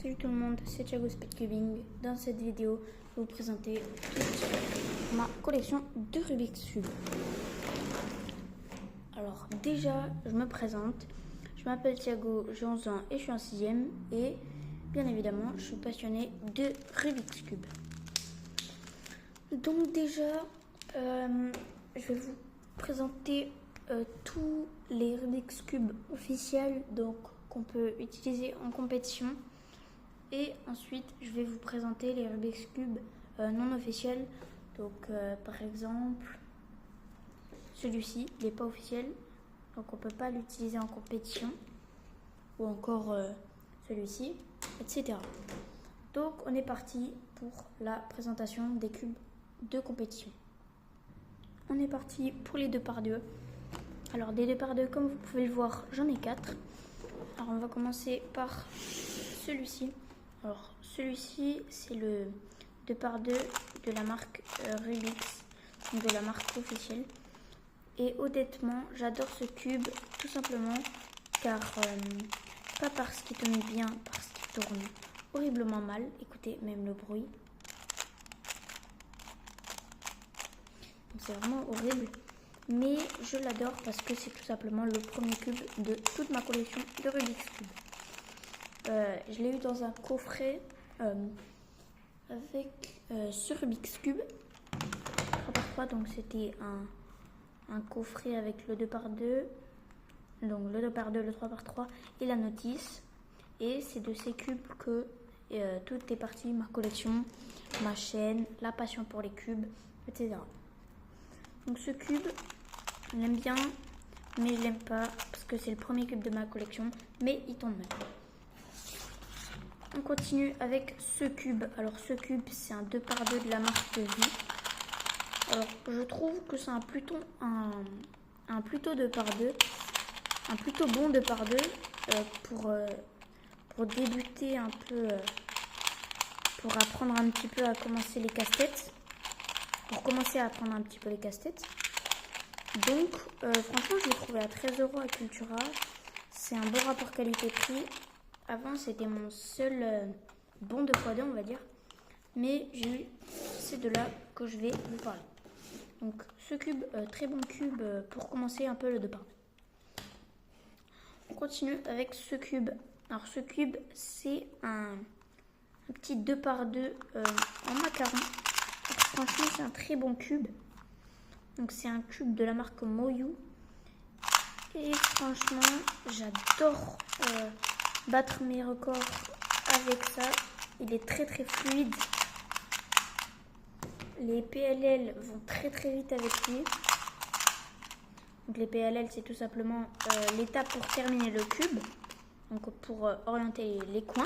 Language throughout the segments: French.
Salut tout le monde, c'est Thiago Speedcubing. Dans cette vidéo, je vais vous présenter toute ma collection de Rubik's Cube. Alors déjà, je me présente. Je m'appelle Thiago, j'ai 11 ans et je suis en 6ème. Et bien évidemment, je suis passionné de Rubik's Cube. Donc déjà, je vais vous présenter tous les Rubik's Cube officiels qu'on peut utiliser en compétition. Et ensuite, je vais vous présenter les Rubik's Cube non officiels. Donc, par exemple, celui-ci, il n'est pas officiel. Donc, on ne peut pas l'utiliser en compétition. Ou encore celui-ci, etc. Donc, on est parti pour la présentation des cubes de compétition. On est parti pour les 2x2. Alors, des 2x2, comme vous pouvez le voir, j'en ai 4. Alors, on va commencer par celui-ci. Alors, celui-ci, c'est le 2x2 de la marque Rubik's, donc de la marque officielle. Et honnêtement, j'adore ce cube, tout simplement, car pas parce qu'il tourne bien, parce qu'il tourne horriblement mal. Écoutez, même le bruit. C'est vraiment horrible. Mais je l'adore parce que c'est tout simplement le premier cube de toute ma collection de Rubik's Cube. Je l'ai eu dans un coffret avec ce Rubik's Cube 3x3, donc c'était un coffret avec le 2x2, donc le 2x2, le 3x3 et la notice. Et c'est de ces cubes que tout est parti, ma collection, ma chaîne, la passion pour les cubes, etc. Donc ce cube, je l'aime bien, mais je l'aime pas parce que c'est le premier cube de ma collection, mais il tombe mal. On continue avec ce cube. Alors ce cube, c'est un 2x2 de la marque Vie. Alors je trouve que c'est un plutôt 2x2, un plutôt bon 2x2 pour débuter un peu, pour apprendre un petit peu à commencer les casse-têtes. Pour commencer à apprendre un petit peu les casse-têtes. Donc franchement, je l'ai trouvé à 13 € à Cultura. C'est un bon rapport qualité-prix. Avant, c'était mon seul bon 2x2, on va dire. Mais j'ai eu ces deux-là que je vais vous parler. Donc, ce cube, très bon cube pour commencer un peu le 2x2. On continue avec ce cube. Alors, ce cube, c'est un petit 2x2 en macaron. Alors, franchement, c'est un très bon cube. Donc, c'est un cube de la marque Moyu. Et franchement, j'adore battre mes records avec ça. Il est très très fluide. Les PLL vont très très vite avec lui. Donc les PLL, c'est tout simplement l'étape pour terminer le cube. Donc pour orienter les coins.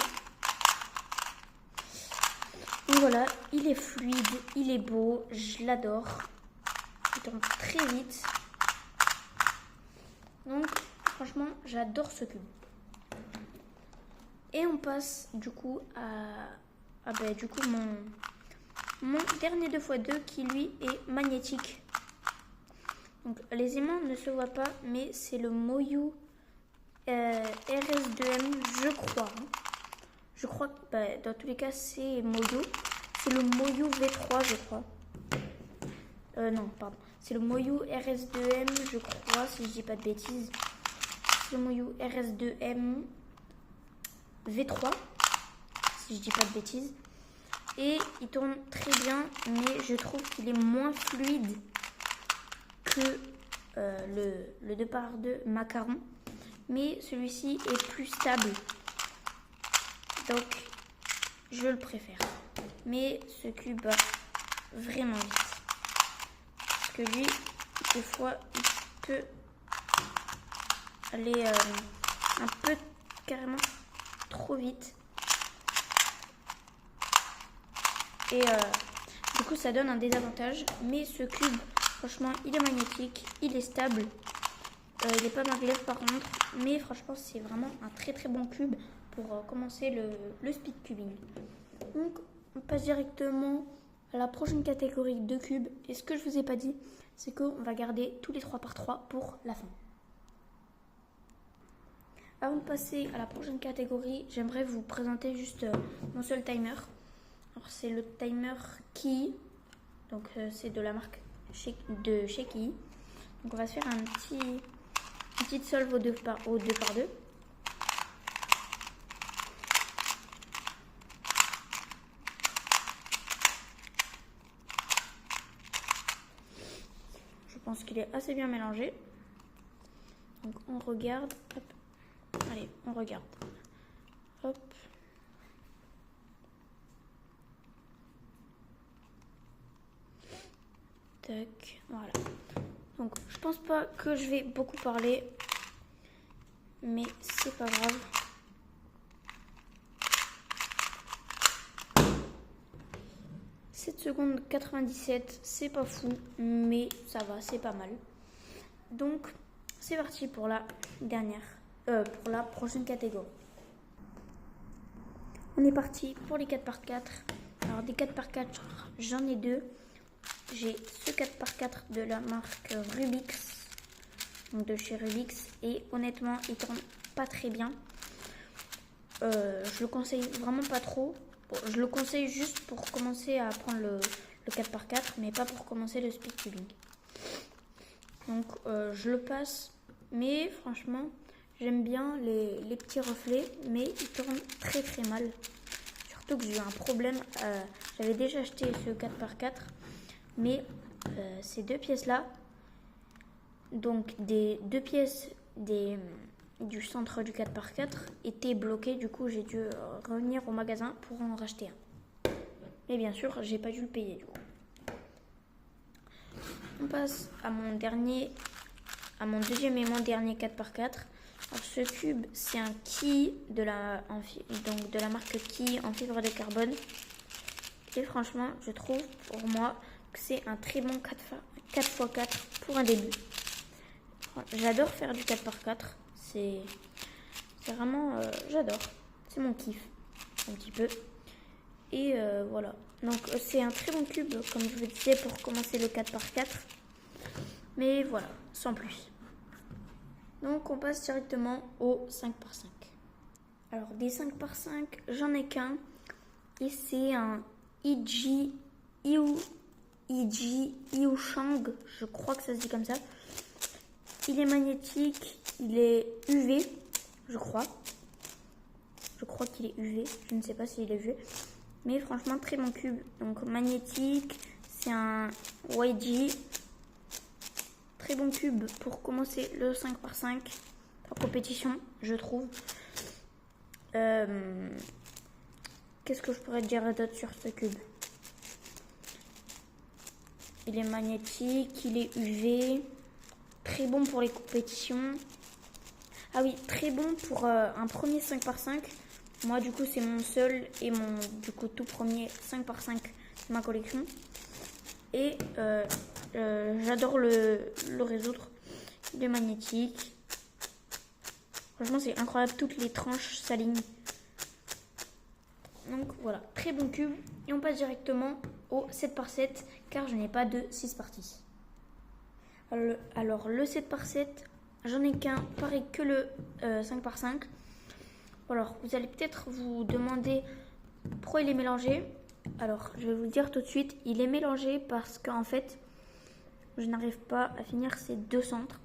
Et voilà, il est fluide, il est beau, je l'adore. Il tombe très vite. Donc franchement, j'adore ce cube. Et on passe du coup à mon dernier 2x2 qui lui est magnétique. Donc les aimants ne se voient pas, mais c'est le Moyu RS2M, je crois. Je crois que dans tous les cas c'est Moyu. C'est le Moyu V3, je crois. Non, pardon. C'est le Moyu RS2M, je crois, si je dis pas de bêtises. C'est le Moyu RS2M V3, si je dis pas de bêtises. Et il tourne très bien, mais je trouve qu'il est moins fluide que le 2x2 macaron. Mais celui-ci est plus stable. Donc, je le préfère. Mais ce cube va vraiment vite. Parce que lui, des fois, il peut aller un peu carrément trop vite. Et du coup, ça donne un désavantage. Mais ce cube, franchement, il est magnétique, il est stable. Il n'est pas maglev par contre. Mais franchement, c'est vraiment un très très bon cube pour commencer le speedcubing. Donc, on passe directement à la prochaine catégorie de cubes. Et ce que je vous ai pas dit, c'est qu'on va garder tous les 3x3 pour la fin. Avant de passer à la prochaine catégorie, j'aimerais vous présenter juste mon seul timer. Alors c'est le timer Key, donc c'est de la marque de chez Key. Donc on va se faire une petite solve au 2 par 2. Je pense qu'il est assez bien mélangé. Donc on regarde. Hop. Allez, on regarde. Hop. Tac, voilà. Donc je pense pas que je vais beaucoup parler, mais c'est pas grave. « 7 secondes 97, c'est pas fou, mais ça va, c'est pas mal. » Donc c'est parti pour la pour la prochaine catégorie. On est parti pour les 4x4. Alors des 4x4, j'en ai deux. J'ai ce 4x4 de la marque Rubix, donc de chez Rubix, et honnêtement il tourne pas très bien. Je le conseille vraiment pas trop. Bon, je le conseille juste pour commencer à apprendre le 4x4, mais pas pour commencer le speed cubing. Donc je le passe, mais franchement j'aime bien les petits reflets, mais il tourne très très mal. Surtout que j'ai eu un problème, j'avais déjà acheté ce 4x4, mais ces deux pièces là, donc des deux pièces du centre du 4x4 étaient bloquées. Du coup j'ai dû revenir au magasin pour en racheter un. Et bien sûr j'ai pas dû le payer du coup. On passe à mon deuxième et mon dernier 4x4. Alors ce cube, c'est un Key de la marque Key en fibre de carbone. Et franchement, je trouve pour moi que c'est un très bon 4x4 pour un début. J'adore faire du 4x4. C'est vraiment, j'adore. C'est mon kiff, un petit peu. Et voilà. Donc c'est un très bon cube, comme je vous disais, pour commencer le 4x4. Mais voilà, sans plus. Donc on passe directement au 5x5. Alors des 5x5, j'en ai qu'un. Et c'est un Iji Shang, je crois que ça se dit comme ça. Il est magnétique, il est UV, je crois. Je crois qu'il est UV, je ne sais pas s'il est UV. Mais franchement, très bon cube. Donc magnétique, c'est un YG. Très bon cube pour commencer le 5x5 en compétition, je trouve. Qu'est-ce que je pourrais dire d'autre sur ce cube? Il est magnétique, il est UV. Très bon pour les compétitions. Ah oui, très bon pour un premier 5x5. Moi, du coup, c'est mon seul et mon tout premier 5x5 de ma collection. Et j'adore le résoudre. Il est magnétique. Franchement, c'est incroyable. Toutes les tranches s'alignent. Donc voilà, très bon cube. Et on passe directement au 7x7 car je n'ai pas de 6x6. Alors le 7x7, j'en ai qu'un, pareil que le 5x5. Alors vous allez peut-être vous demander pourquoi il est mélangé. Alors je vais vous le dire tout de suite, il est mélangé parce qu'en fait je n'arrive pas à finir ces deux centres.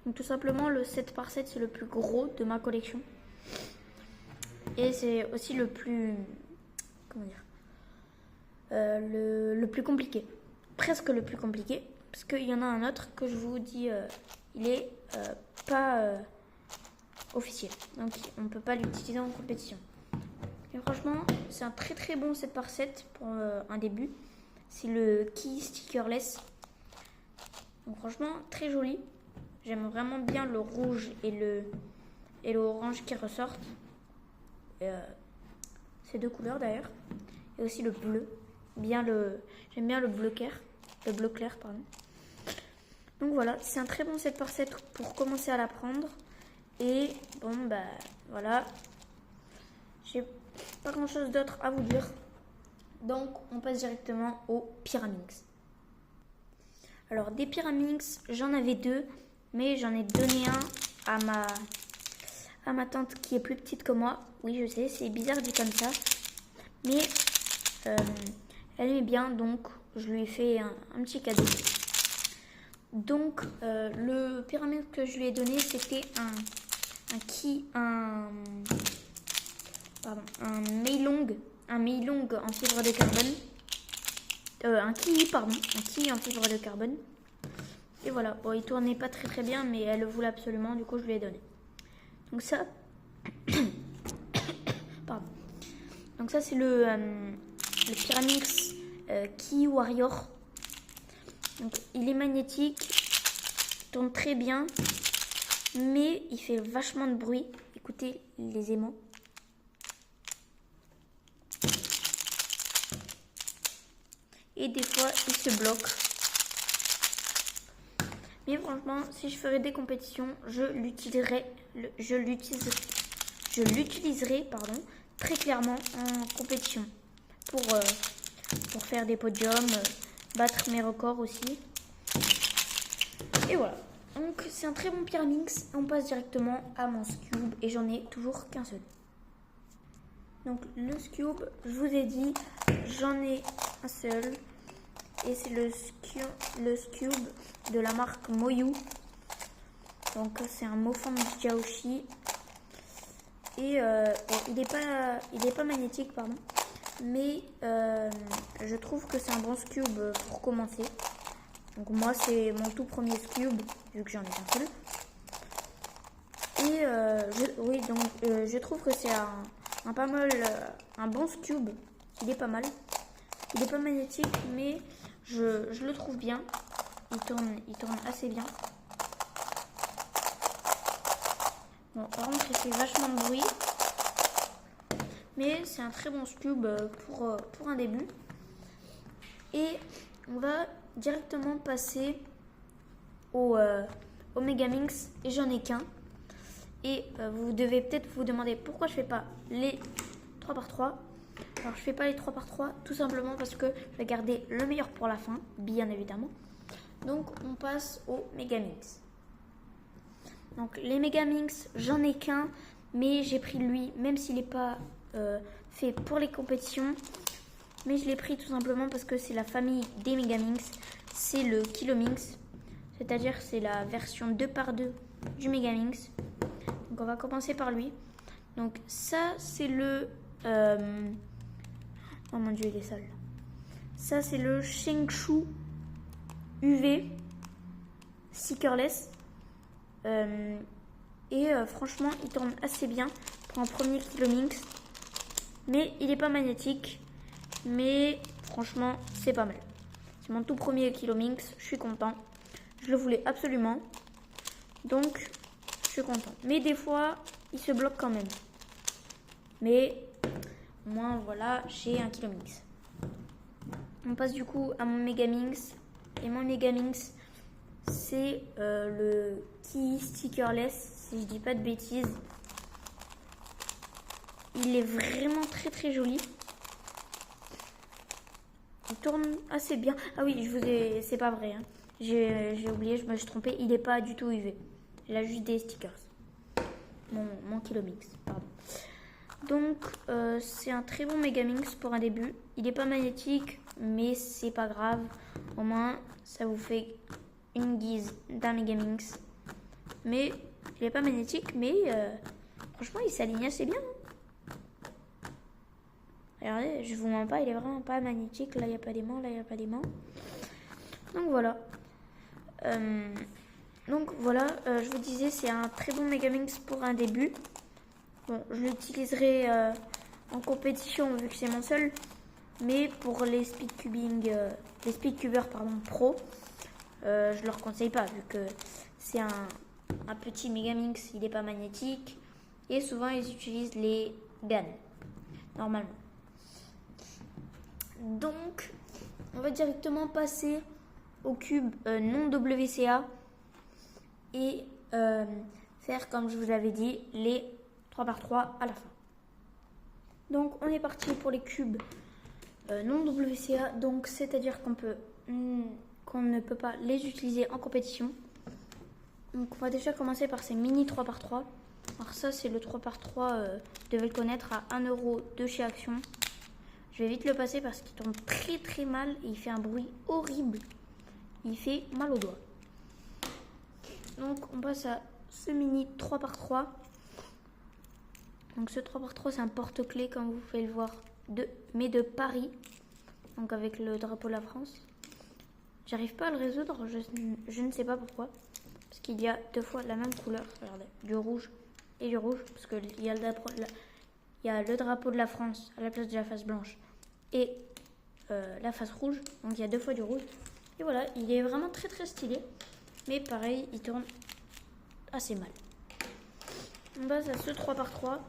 Donc tout simplement le 7x7 c'est le plus gros de ma collection. Et c'est aussi le plus, comment dire, le plus compliqué. Presque le plus compliqué. Parce qu'il y en a un autre que je vous dis, il est pas officiel. Donc on ne peut pas l'utiliser en compétition. Et franchement, c'est un très très bon 7x7 pour un début. C'est le Key Stickerless. Donc franchement, très joli. J'aime vraiment bien le rouge et l'orange qui ressortent. Ces deux couleurs d'ailleurs. Et aussi le bleu. J'aime bien le bleu clair. Le bleu clair, pardon. Donc voilà, c'est un très bon 7x7 pour commencer à l'apprendre. Et bon, bah voilà. J'ai pas grand chose d'autre à vous dire. Donc on passe directement aux Pyraminx. Alors des Pyraminx, j'en avais deux. Mais j'en ai donné un à ma tante qui est plus petite que moi. Oui, je sais, c'est bizarre dit comme ça. Mais elle aimait bien, donc je lui ai fait un petit cadeau. Donc, le pyramide que je lui ai donné, c'était un maillong en fibre de carbone. Un kiwi en fibre de carbone. Et voilà, bon, il tournait pas très bien, mais elle le voulait absolument, du coup je lui ai donné. Donc ça, pardon. Donc ça c'est le Pyraminx Key Warrior. Donc il est magnétique, il tourne très bien, mais il fait vachement de bruit. Écoutez les aimants. Et des fois il se bloque. Mais franchement, si je ferais des compétitions, je l'utiliserais très clairement en compétition pour faire des podiums, battre mes records aussi. Et voilà. Donc c'est un très bon Pyraminx. On passe directement à mon Scube et j'en ai toujours qu'un seul. Donc le Scube, je vous ai dit, j'en ai un seul. Et c'est le Scube de la marque Moyu. Donc c'est un Mofang Jiaoshi. Et il est pas magnétique, pardon. Mais je trouve que c'est un bon Scube pour commencer. Donc moi c'est mon tout premier Scube, vu que j'en ai qu'un seul. Et je trouve que c'est un bon Scube. Il est pas mal. Il est pas magnétique, mais je le trouve bien. Il tourne assez bien. Bon, par contre, il fait vachement de bruit. Mais c'est un très bon Scube pour un début. Et on va directement passer au Megaminx. Et j'en ai qu'un. Et vous devez peut-être vous demander pourquoi je fais pas les 3x3. Alors je fais pas les 3x3 tout simplement parce que je vais garder le meilleur pour la fin, bien évidemment. Donc on passe au Megaminx. Donc les Megaminx, j'en ai qu'un, mais j'ai pris lui, même s'il n'est pas fait pour les compétitions. Mais je l'ai pris tout simplement parce que c'est la famille des Megaminx. C'est le Kilominx, c'est-à-dire c'est la version 2x2 du Megaminx. Donc on va commencer par lui. Donc ça c'est le... Oh mon dieu, il est sale. Ça, c'est le Shengshu UV Stickerless. Franchement, il tourne assez bien pour un premier Kilominx. Mais il n'est pas magnétique. Mais franchement, c'est pas mal. C'est mon tout premier Kilominx. Je suis content. Je le voulais absolument. Donc, je suis content. Mais des fois, il se bloque quand même. Mais... moi, voilà, j'ai un Kilominx. On passe du coup à mon Megaminx. Et mon Megaminx, c'est le Key Stickerless, si je dis pas de bêtises. Il est vraiment très joli. Il tourne assez bien. Ah oui, c'est pas vrai. Hein. J'ai oublié, je me suis trompée. Il n'est pas du tout UV. Il a juste des stickers. Mon Kilominx, pardon. Donc, c'est un très bon Megaminx pour un début. Il n'est pas magnétique, mais c'est pas grave. Au moins, ça vous fait une guise d'un Megaminx. Mais, il n'est pas magnétique, mais franchement, il s'aligne assez bien. Regardez, je vous mens pas, il est vraiment pas magnétique. Là, il n'y a pas d'aimant, là, il n'y a pas d'aimant. Donc, voilà. Je vous disais, c'est un très bon Megaminx pour un début. Bon, je l'utiliserai en compétition vu que c'est mon seul, mais pour les speedcubers pro, je leur conseille pas vu que c'est un petit Megaminx, il n'est pas magnétique et souvent ils utilisent les GAN normalement. Donc, on va directement passer au cube non WCA et faire comme je vous avais dit les 3x3 à la fin. Donc on est parti pour les cubes non WCA, donc c'est-à-dire qu'on ne peut pas les utiliser en compétition. Donc on va déjà commencer par ces mini 3x3. Alors ça c'est le 3x3, vous devez le connaître, à 1 € de chez Action. Je vais vite le passer parce qu'il tourne très très mal et il fait un bruit horrible. Il fait mal aux doigts. Donc on passe à ce mini 3x3. Donc ce 3x3 c'est un porte-clés comme vous pouvez le voir, mais de Paris. Donc avec le drapeau de la France. J'arrive pas à le résoudre, je ne sais pas pourquoi. Parce qu'il y a 2 fois la même couleur, regardez, du rouge et du rouge. Parce qu'il y a le drapeau de la France à la place de la face blanche et la face rouge. Donc il y a 2 fois du rouge. Et voilà, il est vraiment très très stylé. Mais pareil, il tourne assez mal. On passe à ce 3x3.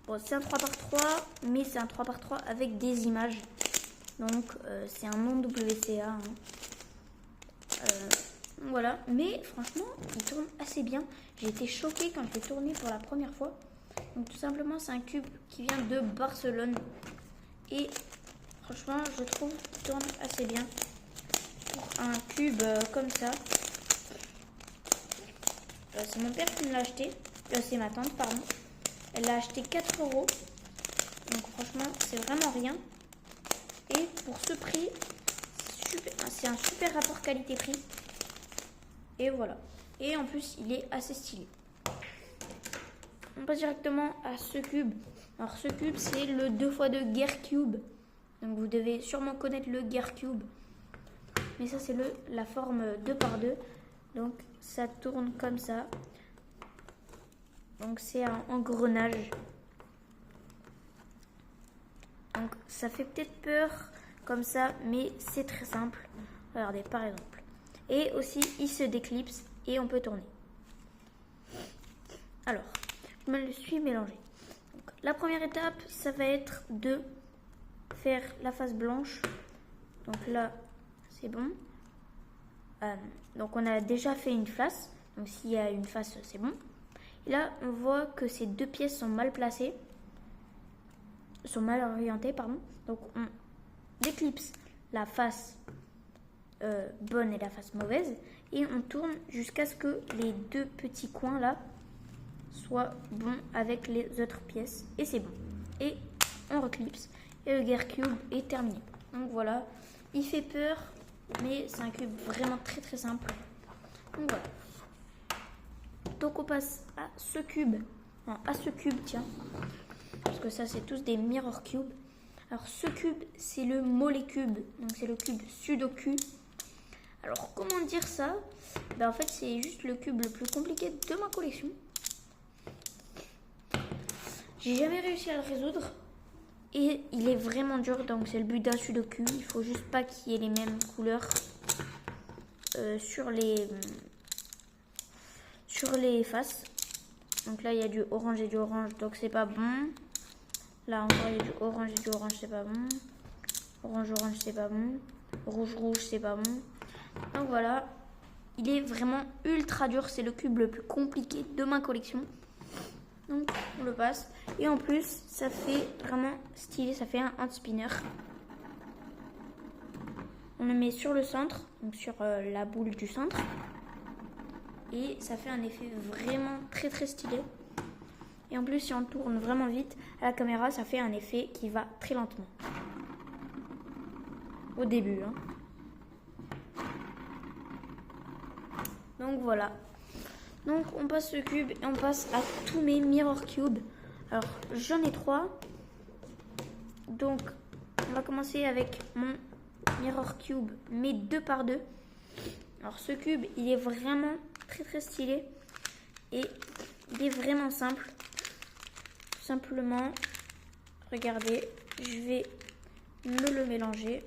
Bon, c'est un 3x3, mais c'est un 3x3 avec des images. Donc c'est un non WCA. Hein. Voilà, mais franchement, il tourne assez bien. J'ai été choquée quand je l'ai tourné pour la première fois. Donc tout simplement, c'est un cube qui vient de Barcelone. Et franchement, je trouve qu'il tourne assez bien. Pour un cube comme ça. C'est mon père qui me l'a acheté. C'est ma tante, pardon. Elle l'a acheté 4 €. Donc franchement, c'est vraiment rien. Et pour ce prix, c'est un super rapport qualité-prix. Et voilà. Et en plus, il est assez stylé. On passe directement à ce cube. Alors ce cube, c'est le 2x2 Gear Cube. Donc vous devez sûrement connaître le Gear Cube. Mais ça, c'est la forme 2x2. Donc ça tourne comme ça. Donc c'est un engrenage. Donc ça fait peut-être peur comme ça, mais c'est très simple. Regardez par exemple. Et aussi il se déclipse et on peut tourner. Alors, je me le suis mélangé. Donc, la première étape, ça va être de faire la face blanche. Donc là, c'est bon. Donc on a déjà fait une face. Donc s'il y a une face, c'est bon. Et là, on voit que ces 2 pièces sont mal placées. Sont mal orientées, pardon. Donc on déclipse la face bonne et la face mauvaise. Et on tourne jusqu'à ce que les 2 petits coins là soient bons avec les autres pièces. Et c'est bon. Et on reclipse. Et le Gear Cube est terminé. Donc voilà. Il fait peur. Mais c'est un cube vraiment très très simple. Donc voilà. Donc on passe à ce cube. Non, à ce cube, tiens. Parce que ça, c'est tous des mirror cubes. Alors ce cube, c'est le Molecube. Donc c'est le cube Sudoku. Alors comment dire ça? En fait, c'est juste le cube le plus compliqué de ma collection. J'ai jamais réussi à le résoudre. Et il est vraiment dur, donc c'est le but d'un Sudoku. Il faut juste pas qu'il y ait les mêmes couleurs sur les faces. Donc là, il y a du orange et du orange, donc c'est pas bon. Là encore, il y a du orange et du orange, c'est pas bon. Orange, orange, c'est pas bon. Rouge, rouge, c'est pas bon. Donc voilà, il est vraiment ultra dur. C'est le cube le plus compliqué de ma collection. Donc on le passe. Et en plus, ça fait vraiment stylé. Ça fait un hand spinner. On le met sur le centre, donc sur la boule du centre. Et ça fait un effet vraiment très très stylé. Et en plus, si on tourne vraiment vite à la caméra, ça fait un effet qui va très lentement. Au début. Hein. Donc voilà. Donc on passe ce cube et on passe à tous mes mirror cubes. Alors j'en ai 3. Donc on va commencer avec mon mirror cube, mais 2x2. Alors ce cube, il est vraiment très très stylé. Et il est vraiment simple. Tout simplement, regardez, je vais me le mélanger.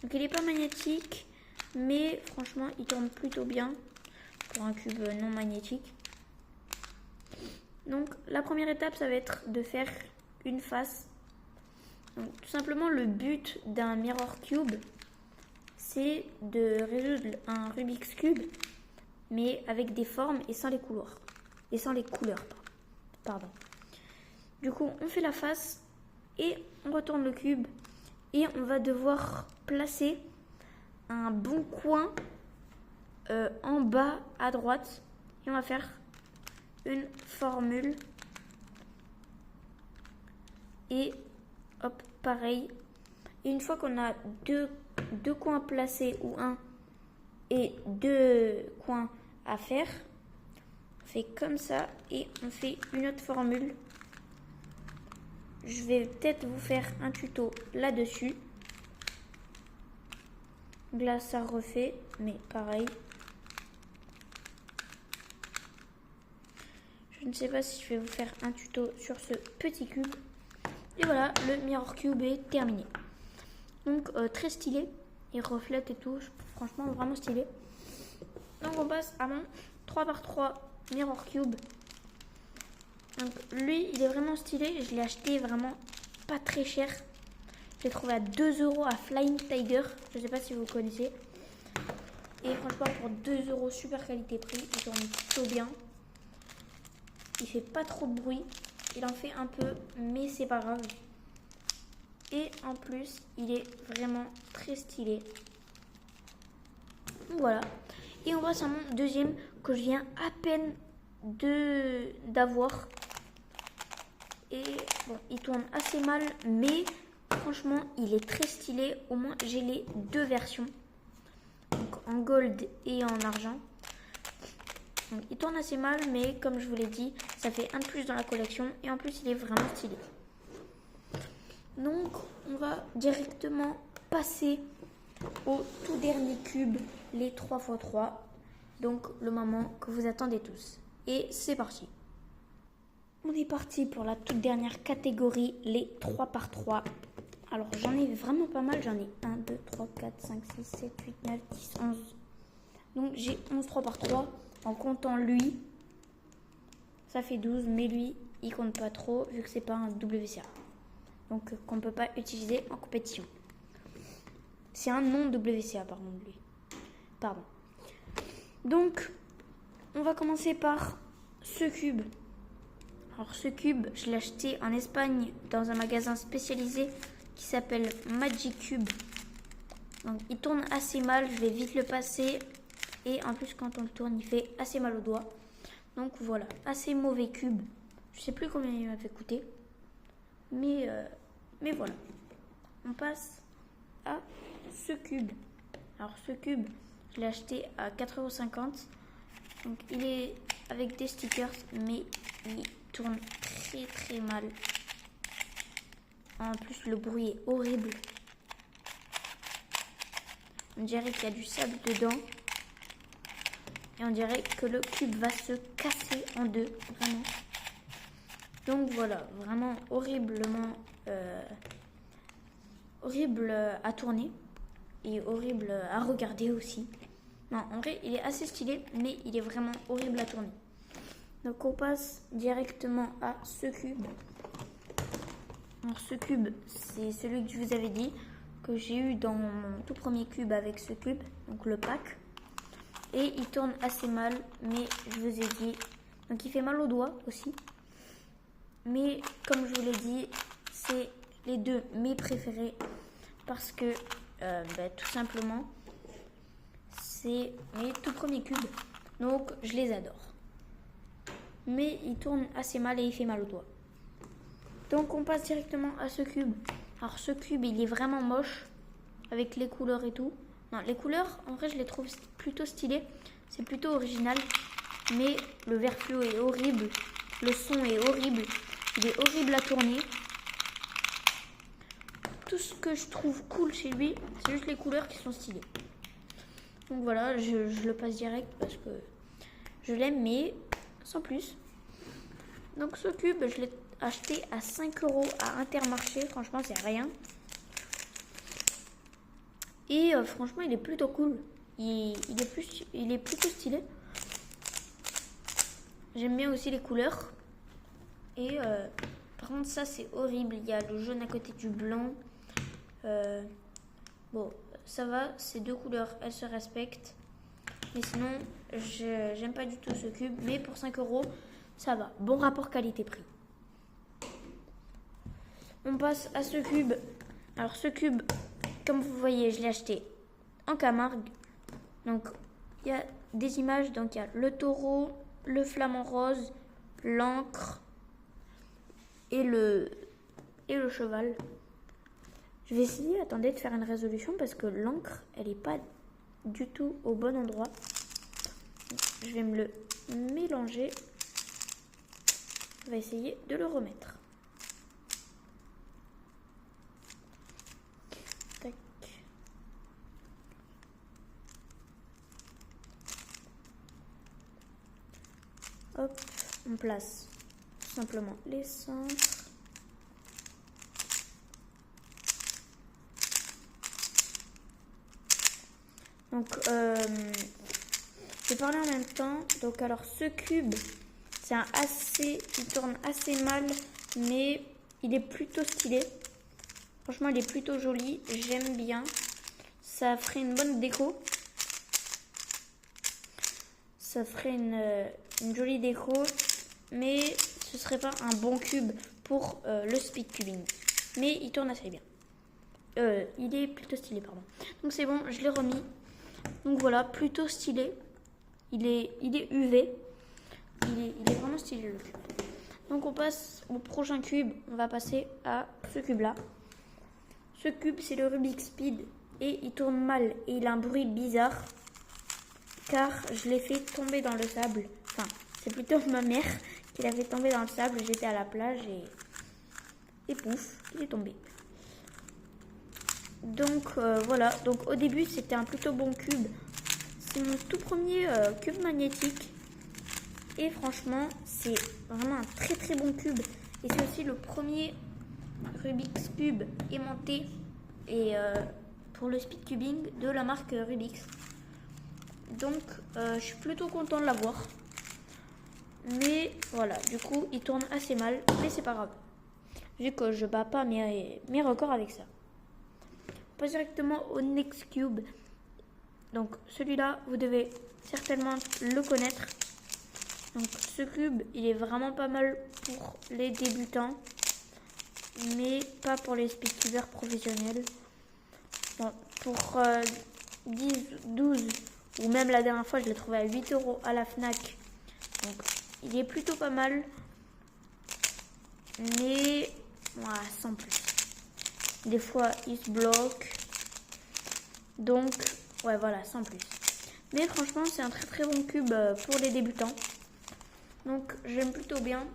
Donc il n'est pas magnétique, mais franchement il tourne plutôt bien pour un cube non magnétique. Donc la première étape, ça va être de faire une face. Donc, tout simplement, le but d'un mirror cube, c'est de résoudre un Rubik's Cube, mais avec des formes et sans les couleurs. Pardon. Du coup, on fait la face et on retourne le cube et on va devoir placer un bon coin en bas à droite et on va faire une formule. Et hop, pareil. Et une fois qu'on a deux coins placés ou un et deux coins à faire, on fait comme ça et on fait une autre formule. Je vais peut-être vous faire un tuto là-dessus. Là, ça refait, mais pareil. Je ne sais pas si je vais vous faire un tuto sur ce petit cube. Et voilà, le mirror cube est terminé. Donc, très stylé. Il reflète et tout. Franchement, vraiment stylé. Donc, on passe à mon 3x3 mirror cube. Donc, lui, il est vraiment stylé. Je l'ai acheté vraiment pas très cher. Je l'ai trouvé à 2 € à Flying Tiger. Je ne sais pas si vous connaissez. Et franchement, pour 2 €, super qualité-prix. Il tourne plutôt bien. Il fait pas trop de bruit. Il en fait un peu, mais c'est pas grave. Et en plus, il est vraiment très stylé. Voilà. Et on passe à mon deuxième que je viens à peine d'avoir. Et bon, il tourne assez mal, mais franchement, il est très stylé. Au moins, j'ai les deux versions. Donc, en gold et en argent. Donc, il tourne assez mal, mais comme je vous l'ai dit, ça fait un de plus dans la collection. Et en plus, il est vraiment stylé. Donc, on va directement passer au tout dernier cube, les 3x3. Donc, le moment que vous attendez tous. Et c'est parti. On est parti pour la toute dernière catégorie, les 3x3. Alors, j'en ai vraiment pas mal. J'en ai 1, 2, 3, 4, 5, 6, 7, 8, 9, 10, 11. Donc, j'ai 11 3x3. En comptant lui, ça fait 12. Mais lui, il compte pas trop vu que c'est pas un WCA. Donc, qu'on ne peut pas utiliser en compétition. C'est un non WCA, par contre, lui. Pardon. Donc, on va commencer par ce cube. Alors, ce cube, je l'ai acheté en Espagne dans un magasin spécialisé qui s'appelle Magic Cube. Donc, il tourne assez mal. Je vais vite le passer. Et en plus, quand on le tourne, il fait assez mal aux doigts. Donc, voilà. Assez mauvais cube. Je sais plus combien il m'avait coûté. Mais voilà. On passe à ce cube. Alors, ce cube, je l'ai acheté à 4,50 €. Donc, il est avec des stickers, mais il tourne très très mal. En plus, le bruit est horrible. On dirait qu'il y a du sable dedans. Et on dirait que le cube va se casser en deux, vraiment. Donc voilà, vraiment horriblement horrible à tourner. Et horrible à regarder aussi. Non, en vrai, il est assez stylé, mais il est vraiment horrible à tourner. Donc on passe directement à ce cube. Alors ce cube, c'est celui que je vous avais dit, que j'ai eu dans mon tout premier cube avec ce cube, donc le pack. Et il tourne assez mal, mais je vous ai dit, donc il fait mal aux doigts aussi. Mais comme je vous l'ai dit, c'est les deux mes préférés parce que tout simplement, c'est mes tout premiers cubes, donc je les adore. Mais il tourne assez mal et il fait mal aux doigts. Donc on passe directement à ce cube. Alors ce cube, il est vraiment moche avec les couleurs et tout. Non, les couleurs, en vrai, je les trouve plutôt stylées. C'est plutôt original. Mais le vert fluo est horrible. Le son est horrible. Il est horrible à tourner. Tout ce que je trouve cool chez lui, c'est juste les couleurs qui sont stylées. Donc voilà, je le passe direct parce que je l'aime, mais sans plus. Donc ce cube, je l'ai acheté à 5 € à Intermarché. Franchement, c'est rien. Et franchement, il est plutôt cool. Il est plutôt stylé. J'aime bien aussi les couleurs. Et par contre, ça, c'est horrible. Il y a le jaune à côté du blanc. Bon, ça va. Ces deux couleurs, elles se respectent. Mais sinon, j'aime pas du tout ce cube. Mais pour 5 €, ça va. Bon rapport qualité-prix. On passe à ce cube. Alors, ce cube, comme vous voyez, je l'ai acheté en Camargue. Donc, il y a des images. Donc, il y a le taureau, le flamant rose, l'encre et le cheval. Je vais essayer, attendez, de faire une résolution parce que l'encre, elle n'est pas du tout au bon endroit. Je vais me le mélanger. On va essayer de le remettre. Tac. Hop, on place tout simplement les centres. Donc, je vais parler en même temps. Donc, alors, ce cube, il tourne assez mal, mais il est plutôt stylé. Franchement, il est plutôt joli. J'aime bien. Ça ferait une bonne déco. Ça ferait une jolie déco, mais ce serait pas un bon cube pour le speed cubing. Mais il tourne assez bien. Il est plutôt stylé, pardon. Donc, c'est bon, je l'ai remis. Donc voilà, plutôt stylé. Il est UV. Il est vraiment stylé le cube. Donc on passe au prochain cube. On va passer à ce cube là. Ce cube c'est le Rubik's Speed. Et il tourne mal. Et il a un bruit bizarre. Car je l'ai fait tomber dans le sable. Enfin, c'est plutôt ma mère qui l'a fait tomber dans le sable. J'étais à la plage et pouf, il est tombé. Donc voilà, donc au début c'était un plutôt bon cube. C'est mon tout premier cube magnétique. Et franchement, c'est vraiment un très très bon cube. Et c'est aussi le premier Rubik's Cube aimanté et pour le speed cubing de la marque Rubik's. Donc je suis plutôt content de l'avoir. Mais voilà, du coup il tourne assez mal, mais c'est pas grave. Vu que je bats pas mes records avec ça. On passe directement au next cube. Donc celui-là, vous devez certainement le connaître. Donc ce cube, il est vraiment pas mal pour les débutants, mais pas pour les speedcubers professionnels. Bon, pour 10, 12, ou même la dernière fois, je l'ai trouvé à 8 € à la Fnac. Donc il est plutôt pas mal, mais voilà, sans plus. Des fois, il se bloque. Donc, ouais, voilà, sans plus. Mais franchement, c'est un très très bon cube pour les débutants. Donc, j'aime plutôt bien.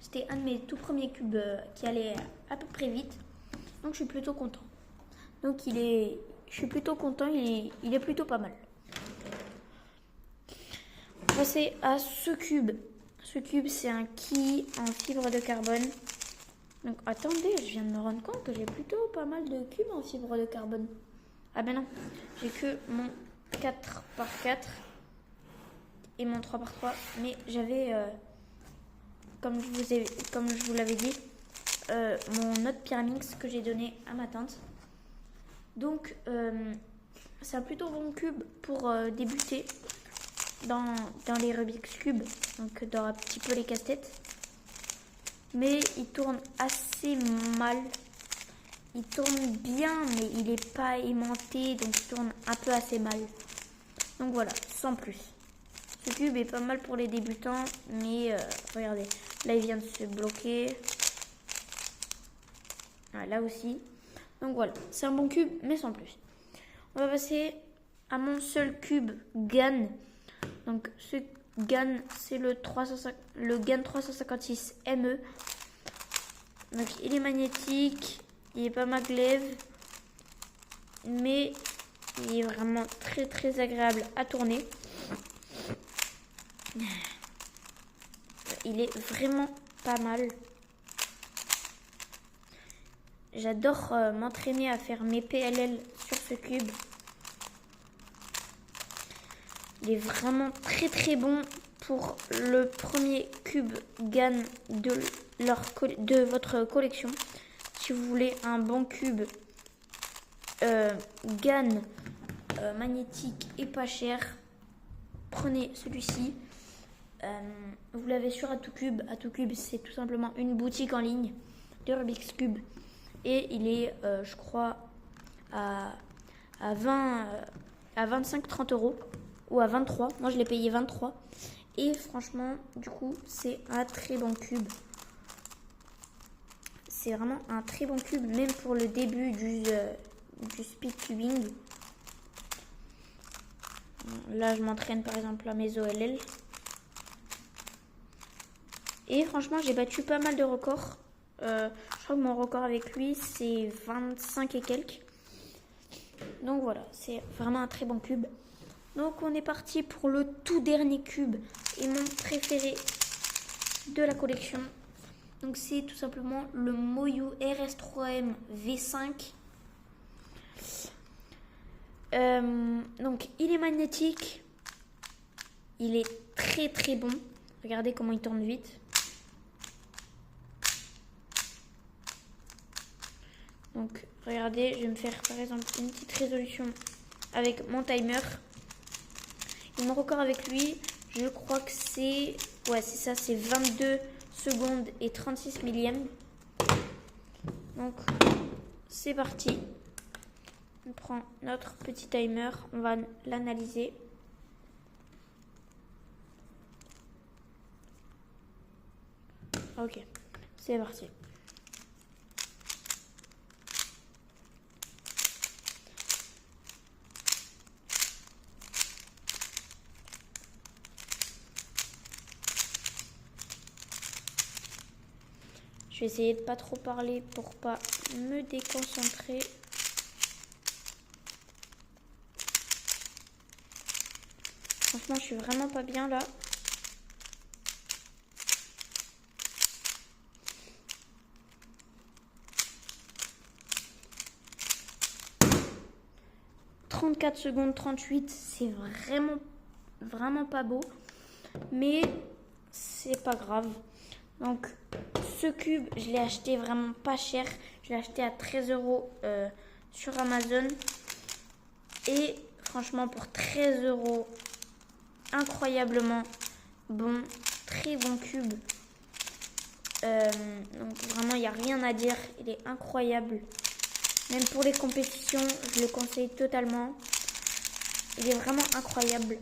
C'était un de mes tout premiers cubes qui allait à peu près vite. Donc, je suis plutôt content. Donc, je suis plutôt content. Il est plutôt pas mal. On va passer à ce cube. Ce cube, c'est un quille en fibre de carbone. Donc, attendez, je viens de me rendre compte que j'ai plutôt pas mal de cubes en fibre de carbone. Ah ben non, j'ai que mon 4x4 et mon 3x3. Mais j'avais, comme je vous l'avais dit, mon autre Pyraminx que j'ai donné à ma tante. Donc, c'est un plutôt bon cube pour débuter dans les Rubik's Cube. Donc, dans un petit peu les casse-têtes. Mais il tourne assez mal. Il tourne bien, mais il n'est pas aimanté, donc il tourne un peu assez mal. Donc voilà, sans plus. Ce cube est pas mal pour les débutants, mais regardez, là il vient de se bloquer. Ah, là aussi. Donc voilà, c'est un bon cube, mais sans plus. On va passer à mon seul cube GAN. Donc ce GAN, c'est le GAN 356 ME. Donc il est magnétique, il est pas maglev, mais il est vraiment très très agréable à tourner. Il est vraiment pas mal. J'adore m'entraîner à faire mes PLL sur ce cube. Il est vraiment très très bon pour le premier cube GAN de votre collection. Si vous voulez un bon cube GAN magnétique et pas cher, prenez celui-ci. Vous l'avez sur Atoocube. Atoocube, c'est tout simplement une boutique en ligne de Rubik's Cube. Et il est, je crois, à 25-30 € ou à 23. Moi, je l'ai payé 23. Et franchement, du coup, c'est un très bon cube. C'est vraiment un très bon cube, même pour le début du speed cubing. Là, je m'entraîne par exemple à mes OLL. Et franchement, j'ai battu pas mal de records. Je crois que mon record avec lui, c'est 25 et quelques. Donc voilà, c'est vraiment un très bon cube. Donc on est parti pour le tout dernier cube et mon préféré de la collection. Donc c'est tout simplement le Moyu RS3M V5. Donc il est magnétique. Il est très très bon. Regardez comment il tourne vite. Donc regardez, je vais me faire par exemple une petite résolution avec mon timer. Et mon record avec lui, je crois que c'est... Ouais, c'est ça, c'est 22 secondes et 36 millièmes. Donc, c'est parti. On prend notre petit timer, on va l'analyser. Ok, c'est parti. Je vais essayer de pas trop parler pour pas me déconcentrer. Franchement, je suis vraiment pas bien là. « 34 secondes 38, c'est vraiment pas beau. Mais c'est pas grave. Donc, ce cube, je l'ai acheté vraiment pas cher. Je l'ai acheté à 13 € sur Amazon. Et franchement, pour 13 €, incroyablement bon. Très bon cube. Donc, vraiment, il n'y a rien à dire. Il est incroyable. Même pour les compétitions, je le conseille totalement. Il est vraiment incroyable.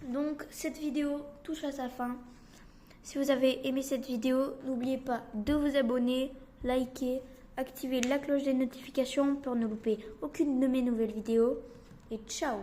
Donc, cette vidéo touche à sa fin. Si vous avez aimé cette vidéo, n'oubliez pas de vous abonner, liker, activer la cloche des notifications pour ne louper aucune de mes nouvelles vidéos. Et ciao!